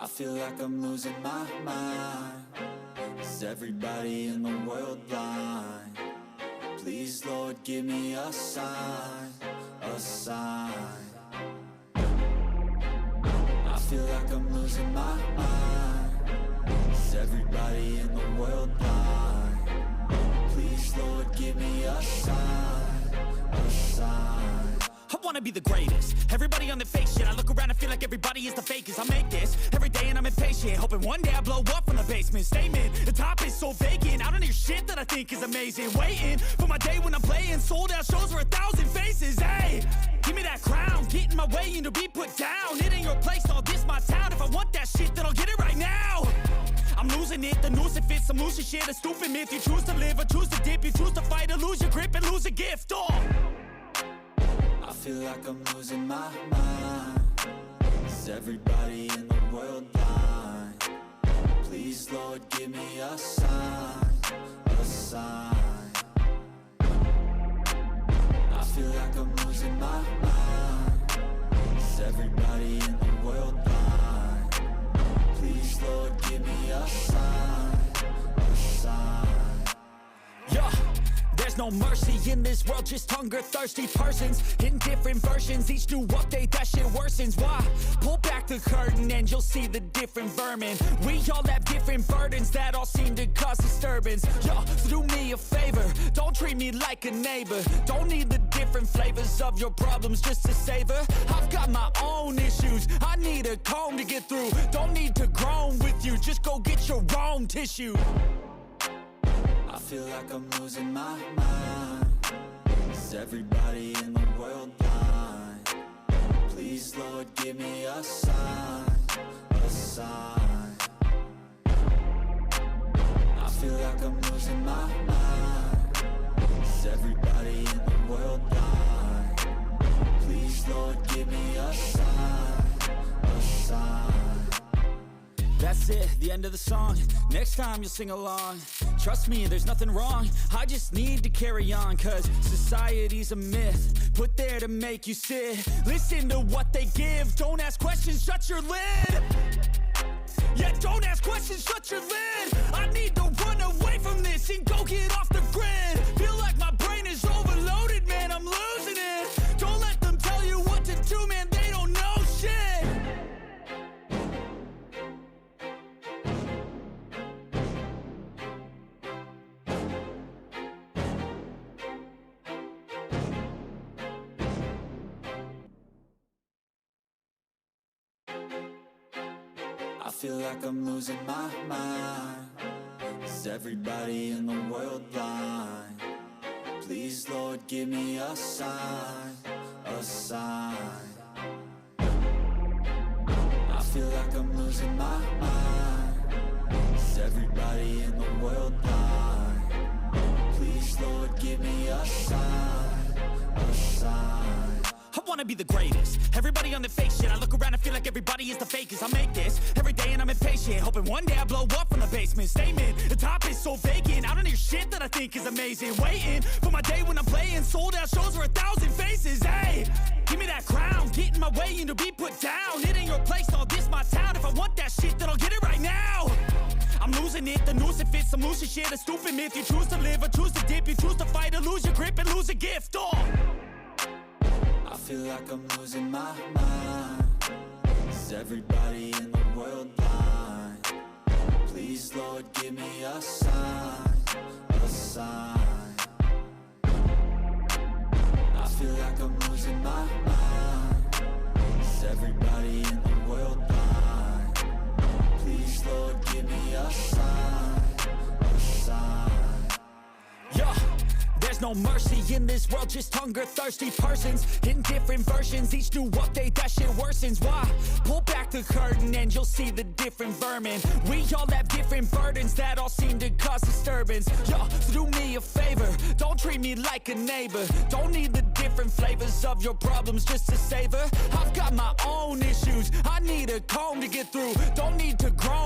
I feel like I'm losing my mind. Is everybody in the world blind? Please, Lord, give me a sign, a sign. I feel like I'm losing my mind. Is everybody in the world blind? Please, Lord, give me a sign, a sign. I wanna be the greatest. Everybody on the fake shit. I look around and feel like everybody is the fakest. I make this every day and I'm impatient, hoping one day I blow up from the basement. Statement, the top is so vacant. I don't hear shit that I think is amazing. Waiting for my day when I'm playing sold out shows for 1,000 faces. Hey, give me that crown, get in my way and to be put down. It ain't your place, all this my town. If I want that shit, then I'll get it right now. I'm losing it, the noose it fits. I'm losing shit, a stupid myth. You choose to live or choose to dip. You choose to fight or lose your grip and lose a gift. Oh, I feel like I'm losing my mind. Is everybody in the world blind? Please, Lord, give me a sign, a sign. I feel like I'm losing my mind. Is everybody in the world blind? Please, Lord, give me a sign, a sign. yeah. There's no mercy in this world, just hunger-thirsty persons in different versions. Each new update, that shit worsens. Why? Pull back the curtain and you'll see the different vermin. We all have different burdens that all seem to cause disturbance. Yo, so do me a favor, don't treat me like a neighbor. Don't need the different flavors of your problems just to savor. I've got my own issues, I need a comb to get through. Don't need to groan with you, just go get your own tissue. I feel like I'm losing my mind. Is everybody in the world blind? Please, Lord, give me a sign, a sign. I feel like I'm losing my mind. Is everybody in the world blind? Please, Lord, give me a sign, a sign. That's it, the end of the song. Next time you'll sing along. Trust me, there's nothing wrong. I just need to carry on, cause society's a myth put there to make you sit. Listen to what they give. Don't ask questions, shut your lid. Yeah, don't ask questions, shut your lid. I need to run away from this and go get off the grid. Feel like my brain is overloaded, man, I'm losing it. Don't let them tell you what to do, man, they don't know shit. I feel like I'm losing my mind. Is everybody in the world blind? Please, Lord, give me a sign, a sign. I feel like I'm losing my mind. Is everybody in the world blind? Please, Lord, give me a sign, a sign. I wanna be the greatest. Everybody on the fake shit. I look around and feel like everybody is the fakest. I make this every day and I'm impatient, hoping one day I blow up from the basement. Statement, the top is so vacant. I don't hear shit that I think is amazing. Waiting for my day when I'm playing sold out shows for 1,000 faces. Hey, give me that crown, get in my way and to be put down. It ain't your place, all this my town. If I want that shit, then I'll get it right now. I'm losing it, the noose it fits. I'm losing shit, a stupid myth. You choose to live or choose to dip. You choose to fight or lose your grip and lose a gift. Oh, I feel like I'm losing my mind. Is everybody in the world blind? Please, Lord, give me a sign, a sign. I feel like I'm losing my mind. Is everybody in the world blind? Please, Lord, give me a sign, a sign. yeah. There's no mercy in this world, just hunger-thirsty persons in different versions. Each new update, that shit worsens. Why? Pull back the curtain and you'll see the different vermin. We all have different burdens that all seem to cause disturbance. Yo, so do me a favor, don't treat me like a neighbor. Don't need the different flavors of your problems just to savor. I've got my own issues, I need a comb to get through. Don't need to groan